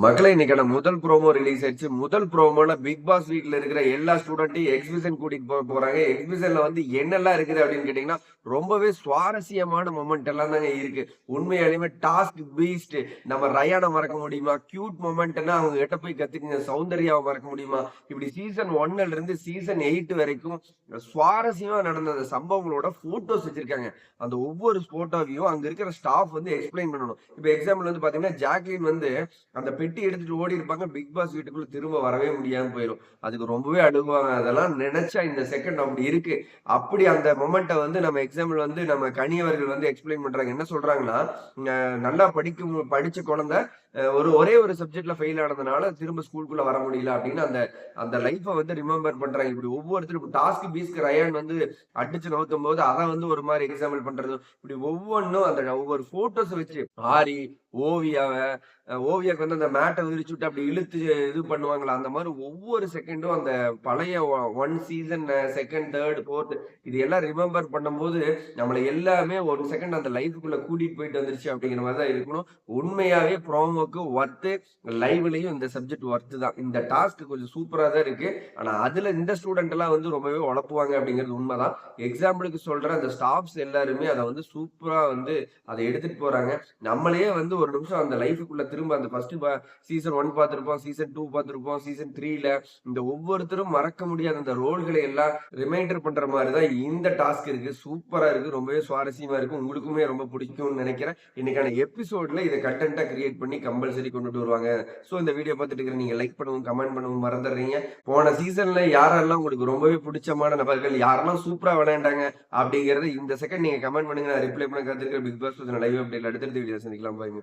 மகளே இன்னைக்கான முதல் ப்ரோமோ ரிலீஸ் ஆயிடுச்சு. முதல் ப்ரோமோல பிக் பாஸ் வீட்ல இருக்கிற எல்லா ஸ்டூடண்ட்டையும் எக்ஸிபிஷன் கூட்டிட்டு போறாங்க. எக்ஸிபிஷன்ல வந்து என்னெல்லாம் இருக்குது அப்படின்னு கேட்டீங்கன்னா, ரொம்பவே சுவாரஸ்யமான மொமெண்ட் எல்லாம் தாங்க இருக்கு. உண்மையாலுமே டாஸ்க் பீஸ்ட் நம்ம ரயானை மறக்க முடியுமா? கியூட் மொமெண்ட்னா அவங்க கிட்ட போய் கத்துக்குங்க. சௌந்தர்யாவை மறக்க முடியுமா? இப்படி சீசன் 1ல இருந்து சீசன் 8 வரைக்கும் சுவாரஸ்யமா நடந்த அந்த சம்பவங்களோட போட்டோஸ் வச்சிருக்காங்க. அந்த ஒவ்வொரு போட்டோவையும் அங்க இருக்கிற ஸ்டாஃப் வந்து எக்ஸ்பிளைன் பண்ணணும். இப்ப எக்ஸாம்பிள் வந்து பாத்தீங்கன்னா, ஜாக்லின் வந்து அந்த பெட்டி எடுத்துட்டு ஓடி இருப்பாங்க. பிக் பாஸ் வீட்டுக்குள்ள திரும்ப வரவே முடியாம போயிரும். அதுக்கு ரொம்பவே அழுகுவாங்க. அதெல்லாம் நினைச்சா இந்த செகண்ட் அப்படி இருக்கு. அப்படி அந்த மொமெண்ட்ட வந்து நம்ம எக்ஸாம்பிள் வந்து நம்ம கனி அவர்கள் வந்து எக்ஸ்பிளைன் பண்றாங்க. என்ன சொல்றாங்கன்னா, நல்லா படிச்ச குழந்தை ஒரே ஒரு சப்ஜெக்ட்ல ஃபெயில் ஆனதுனால திரும்ப ஸ்கூலுக்குள்ள வர முடியல அப்படின்னு அந்த அந்த லைஃப வந்து ரிமெம்பர் பண்றாங்க. இப்படி ஒவ்வொருத்தரும் டாஸ்க் பீஸ்க்கு ரயான் வந்து அடிச்சு நவுத்தும்போது அத வந்து ஒரு மாரி எக்ஸாம்பிள் பண்றது. இப்படி ஒவ்வொன்னும் அந்த ஒவ்வொரு போட்டோஸ் வச்சு ஆரி, ஓவியாவ ஓவியாக்கு வந்து அந்த மேட்ட விரிச்சு விட்டு அப்படி இழுத்து இது பண்ணுவாங்கல்ல, அந்த மாரி ஒவ்வொரு செகண்டும் அந்த பழைய 1 சீசன் 2, 3, 4 இது எல்லாம் ரிமெம்பர் பண்ணும்போது, நம்மள எல்லாமே 1 செகண்ட் அந்த லைஃப்க்குள்ள கூட்டிட்டு போயிட்டு வந்துருச்சு அப்படிங்கிற மாரி தான் இருக்கணும். உண்மையாவே ப்ரோமோக்கு வொர்த்து, லைவ்லயும் இந்த சப்ஜெக்ட் வொர்த்து தான். இந்த டாஸ்க் கொஞ்சம் சூப்பரா தான் இருக்கு. ஆனா அதுல இந்த ஸ்டூடண்ட் எல்லாம் வந்து ரொம்பவே உழப்புவாங்க அப்படிங்கிறது உண்மதான். எக்ஸாம்பிளுக்கு சொல்றேன் அந்த ஸ்டாஃப்ஸ் எல்லாருமே அத வந்து சூப்பரா வந்து அத எடுத்துட்டு போறாங்க. நம்மளயே வந்து ஒரு நிமிஷம் அந்த லைஃப்க்குள்ள திரும்ப அந்த ஃபர்ஸ்ட் சீசன் 1 பார்த்திருப்போம், சீசன் 2 பார்த்திருப்போம், சீசன் 3ல இந்த ஒவ்வொருத்தரும் மறக்க முடியாத அந்த ரோல்களை எல்லாம் ரிமைண்டர் பண்ற மாரி தான் இந்த டாஸ்க் இருக்கு. சூப்பரா இருக்கு. ரொம்பவே சுவாரஸ்யமா இருக்கு. உங்களுக்குமே ரொம்ப பிடிக்கும்னு நெனைக்கிறேன். இன்னைக்கான எபிசோட்ல இத கன்டென்ட்டா கிரியேட் பண்ணி கம்பல்சரி கொண்டுட்டு வருவாங்க. சோ இந்த வீடியோ பார்த்துட்டு இருக்கிற நீங்க லைக் பண்ணவும், கமெண்ட் பண்ணவும் மறந்துடுறீங்க. போன சீசன்ல யாரெல்லாம் உங்களுக்கு ரொம்பவே பிடிச்சமான நபர்கள், யாரெல்லாம் சூப்பரா விளையாண்டாங்க அப்படிங்கிறத இந்த செகண்ட் நீங்க கமெண்ட் பண்ணுங்க. நான் ரிப்ளை பண்ண காத்திருக்கிறேன். பிக் பாஸ் லைவ் அப்டேட்ல அடுத்தடுத்த வீடியோ சந்திக்கலாம். பாய்.